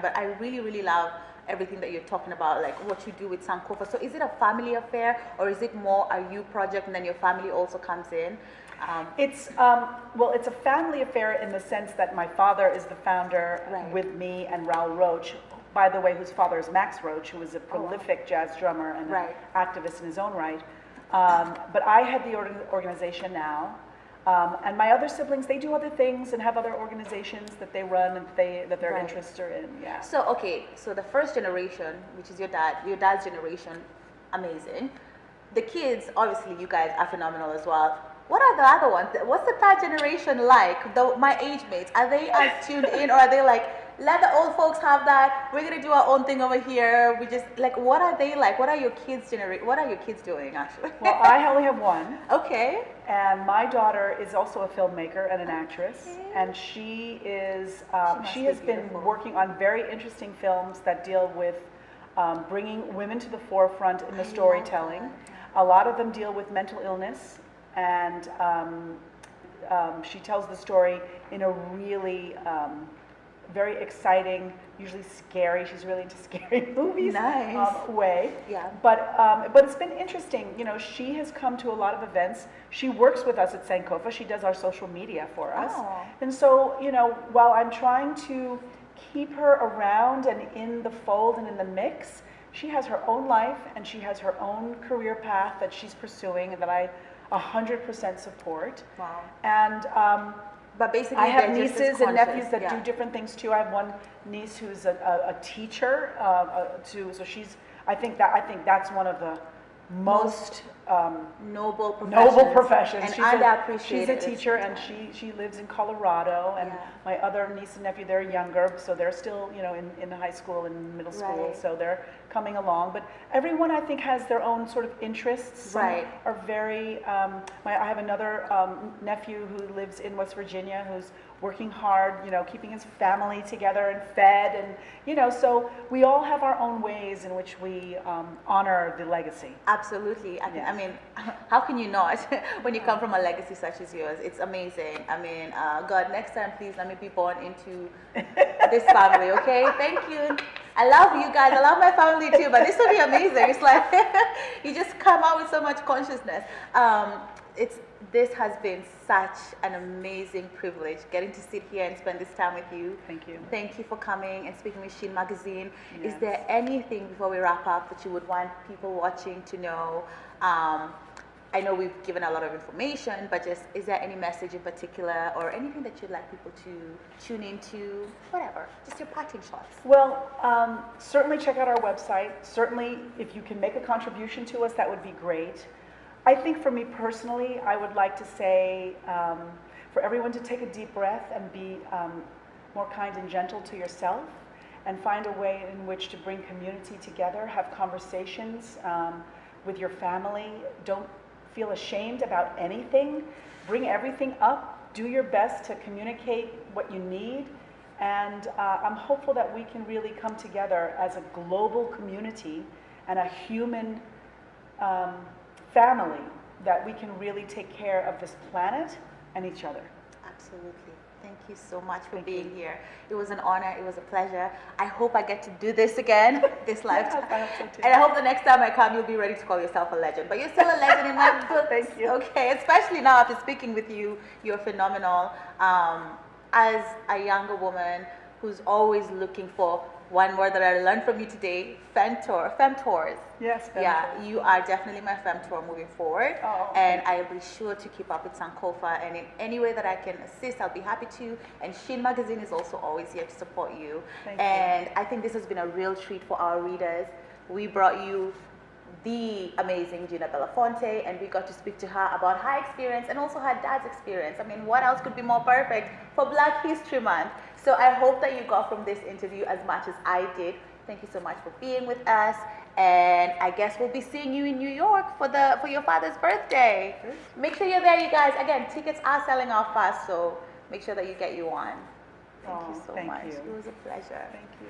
But I really, really love everything that you're talking about, like what you do with Sankofa. So is it a family affair, or is it more a you project and then your family also comes in? Well, it's a family affair in the sense that my father is the founder with me and Raoul Roach, by the way, whose father is Max Roach, who is a prolific jazz drummer and an activist in his own right. But I head the organization now. And my other siblings, they do other things and have other organizations that they run and that their interests are in. Yeah. So, okay, so the first generation, which is your dad's generation, amazing. The kids, obviously, you guys are phenomenal as well. What are the other ones? What's the third generation like? My age mates, are they as tuned in, or are they like, let the old folks have that, we're gonna do our own thing over here? We just, like, what are they like? What are your kids doing, actually? Well, I only have one. Okay. And my daughter is also a filmmaker and an actress, and she has been working on very interesting films that deal with bringing women to the forefront in the storytelling. A lot of them deal with mental illness, and she tells the story in a really very exciting, usually scary, she's really into scary movies way. Yeah. But it's been interesting. You know, she has come to a lot of events. She works with us at Sankofa. She does our social media for us. Oh. And so, you know, while I'm trying to keep her around and in the fold and in the mix, she has her own life and she has her own career path that she's pursuing and that I 100% support. Wow. And but basically, I have nieces and nephews that do different things too. I have one niece who's a teacher too. So I think that's one of the most noble professions. And she's a teacher, and she lives in Colorado. And my other niece and nephew, they're younger, so they're still, you know, in high school and middle school, so they're coming along. But everyone, I think, has their own sort of interests. Some are very. I have another nephew who lives in West Virginia who's working hard, you know, keeping his family together and fed, and you know, so we all have our own ways in which we honor the legacy. Absolutely. I mean, how can you not when you come from a legacy such as yours? It's amazing. I mean, God, next time, please let me be born into this family, okay? Thank you. I love you guys. I love my family too, but this will be amazing. It's like you just come out with so much consciousness. This has been such an amazing privilege getting to sit here and spend this time with you. Thank you. Thank you for coming and speaking with Sheen Magazine. Yes. Is there anything before we wrap up that you would want people watching to know? I know we've given a lot of information, but just is there any message in particular or anything that you'd like people to tune into? Whatever, just your parting shots. Well, certainly check out our website. Certainly, if you can make a contribution to us, that would be great. I think for me personally, I would like to say for everyone to take a deep breath and be more kind and gentle to yourself and find a way in which to bring community together, have conversations with your family. Don't feel ashamed about anything. Bring everything up. Do your best to communicate what you need. And I'm hopeful that we can really come together as a global community and a human family, that we can really take care of this planet and each other. Absolutely. Thank you so much for being here. It was an honor. It was a pleasure. I hope I get to do this again this lifetime. I hope so too. And I hope the next time I come, you'll be ready to call yourself a legend. But you're still a legend in my book. Thank you. Okay, especially now after speaking with you, you're phenomenal. As a younger woman who's always looking for one word that I learned from you today, femtors. Yes, femtors. Yeah, you are definitely my femtor moving forward. Oh, and I'll be sure to keep up with Sankofa, and in any way that I can assist, I'll be happy to. And Sheen Magazine is also always here to support you. Thank and you. I think this has been a real treat for our readers. We brought you the amazing Gina BELAFONTE, and we got to speak to her about her experience and also her dad's experience. I mean, what else could be more perfect for Black History Month? So I hope that you got from this interview as much as I did. Thank you so much for being with us, and I guess we'll be seeing you in New York for your father's birthday. Make sure you're there, you guys. Again, tickets are selling out fast, so make sure that you get you one. Thank you so much. You. It was a pleasure. Thank you.